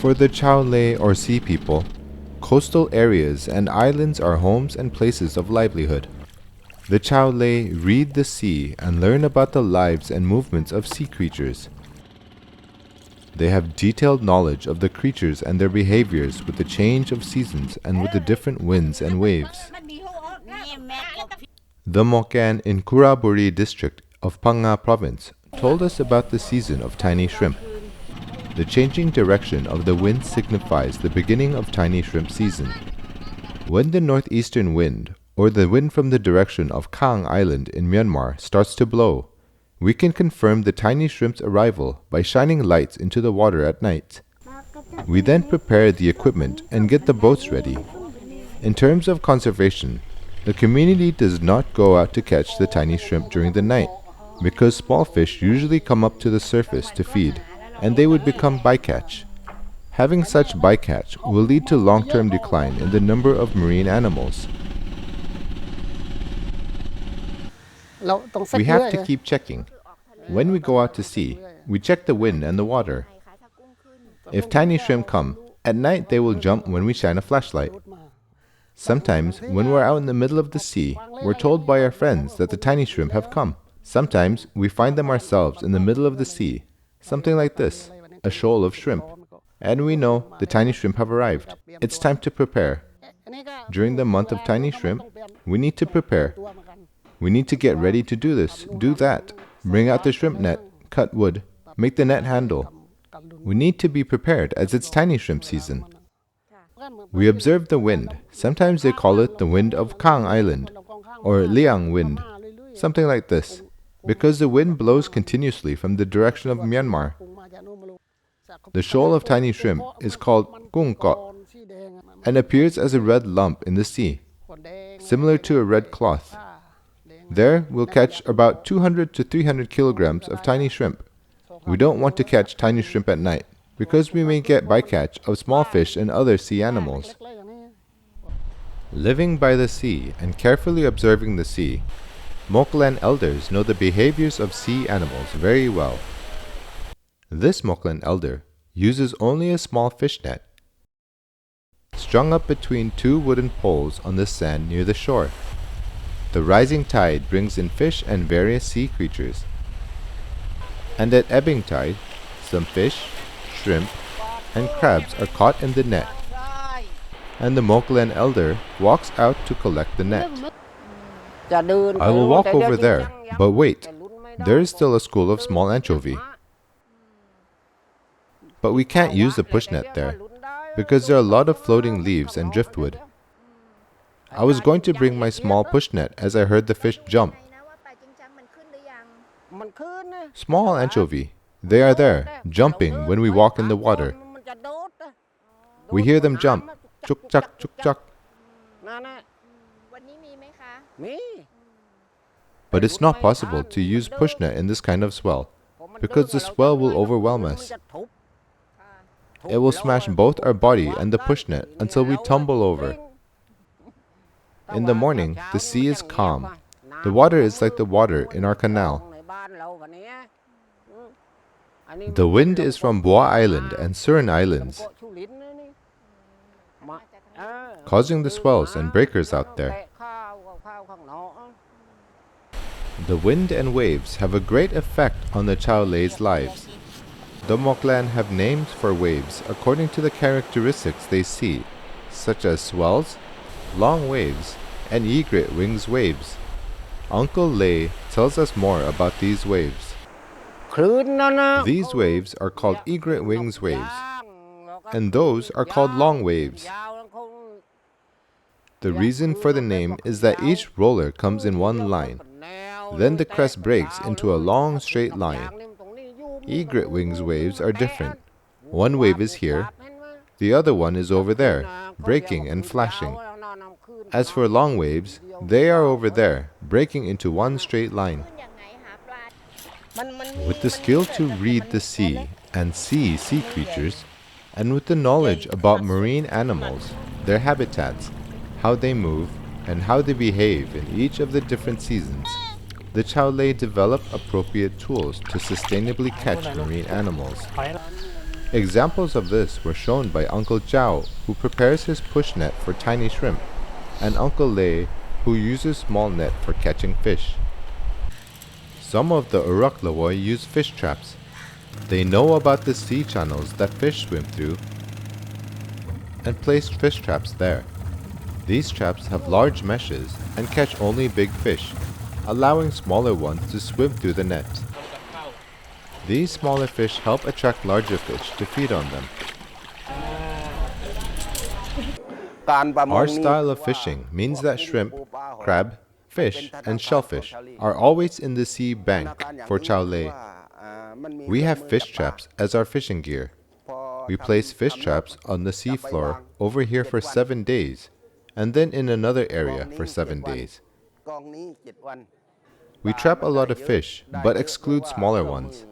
For the Chao Lay or sea people, coastal areas and islands are homes and places of livelihood. The Chao Lay read the sea and learn about the lives and movements of sea creatures. They have detailed knowledge of the creatures and their behaviors with the change of seasons and with the different winds and waves. The Mokan in Kuraburi district of Phang province told us about the season of tiny shrimp. The changing direction of the wind signifies the beginning of tiny shrimp season. When the northeastern wind, or the wind from the direction of Kang Island in Myanmar, starts to blow, we can confirm the tiny shrimp's arrival by shining lights into the water at night. We then prepare the equipment and get the boats ready. In terms of conservation, the community does not go out to catch the tiny shrimp during the night because small fish usually come up to the surface to feed, and they would become bycatch. Having such bycatch will lead to long-term decline in the number of marine animals. We have to keep checking. When we go out to sea, we check the wind and the water. If tiny shrimp come, at night they will jump when we shine a flashlight. Sometimes, when we're out in the middle of the sea, we're told by our friends that the tiny shrimp have come. Sometimes, we find them ourselves in the middle of the sea, something like this, a shoal of shrimp. And we know the tiny shrimp have arrived. It's time to prepare. During the month of tiny shrimp, we need to prepare. We need to get ready to do this, do that. Bring out the shrimp net, cut wood, make the net handle. We need to be prepared as it's tiny shrimp season. We observe the wind. Sometimes they call it the wind of Kang Island, or Liang wind, something like this, because the wind blows continuously from the direction of Myanmar. The shoal of tiny shrimp is called kungkot and appears as a red lump in the sea, similar to a red cloth. There, we'll catch about 200 to 300 kilograms of tiny shrimp. We don't want to catch tiny shrimp at night, because we may get bycatch of small fish and other sea animals. Living by the sea and carefully observing the sea, Moklan elders know the behaviors of sea animals very well. This Moklan elder uses only a small fish net, strung up between two wooden poles on the sand near the shore. The rising tide brings in fish and various sea creatures. And at ebbing tide, some fish, shrimp, and crabs are caught in the net. And the Moklan elder walks out to collect the net. I will walk over there, but wait, there is still a school of small anchovy. But we can't use the push net there, because there are a lot of floating leaves and driftwood. I was going to bring my small push net as I heard the fish jump. Small anchovy, they are there, jumping when we walk in the water. We hear them jump, chuk chak, chuk chak. But it's not possible to use push net in this kind of swell, because the swell will overwhelm us. It will smash both our body and the push net until we tumble over. In the morning, the sea is calm. The water is like the water in our canal. The wind is from Boa Island and Surin Islands, causing the swells and breakers out there. The wind and waves have a great effect on the Chao Lay's lives. The Moklan have names for waves according to the characteristics they see, such as swells, long waves, and egret wings waves. Uncle Lay tells us more about these waves. These waves are called egret wings waves, and those are called long waves. The reason for the name is that each roller comes in one line. Then the crest breaks into a long straight line. Egret wings waves are different. One wave is here, the other one is over there, breaking and flashing. As for long waves, they are over there, breaking into one straight line. With the skill to read the sea and see sea creatures, and with the knowledge about marine animals, their habitats, how they move, and how they behave in each of the different seasons, the Chao Lay develop appropriate tools to sustainably catch marine animals. Examples of this were shown by Uncle Chao, who prepares his push net for tiny shrimp, and Uncle Lay, who uses small net for catching fish. Some of the Uruk Lawoi use fish traps. They know about the sea channels that fish swim through and place fish traps there. These traps have large meshes and catch only big fish, allowing smaller ones to swim through the net. These smaller fish help attract larger fish to feed on them. Our style of fishing means that shrimp, crab, fish, and shellfish are always in the sea bank for Chao Lay. We have fish traps as our fishing gear. We place fish traps on the sea floor over here for 7 days, and then in another area for 7 days. We trap a lot of fish, but exclude smaller ones.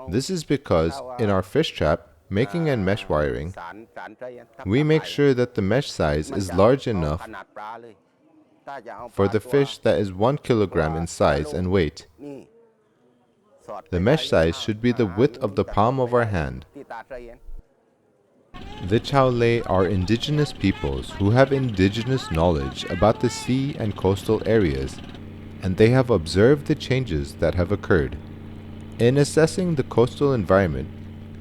This is because in our fish trap, making and mesh wiring, we make sure that the mesh size is large enough for the fish that is 1 kilogram in size and weight. The mesh size should be the width of the palm of our hand. The Chao Lay are indigenous peoples who have indigenous knowledge about the sea and coastal areas, and they have observed the changes that have occurred. In assessing the coastal environment,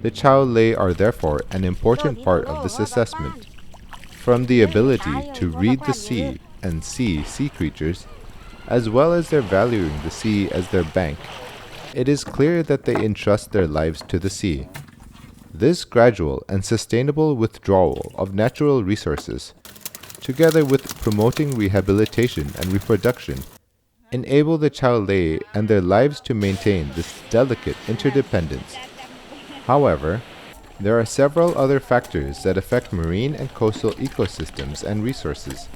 the Chao Lay are therefore an important part of this assessment. From the ability to read the sea and see sea creatures, as well as their valuing the sea as their bank, it is clear that they entrust their lives to the sea. This gradual and sustainable withdrawal of natural resources, together with promoting rehabilitation and reproduction, enable the Chao Lay and their lives to maintain this delicate interdependence. However, there are several other factors that affect marine and coastal ecosystems and resources,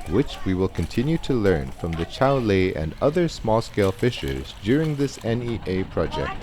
which we will continue to learn from the Chao Lay and other small-scale fishers during this NEA project.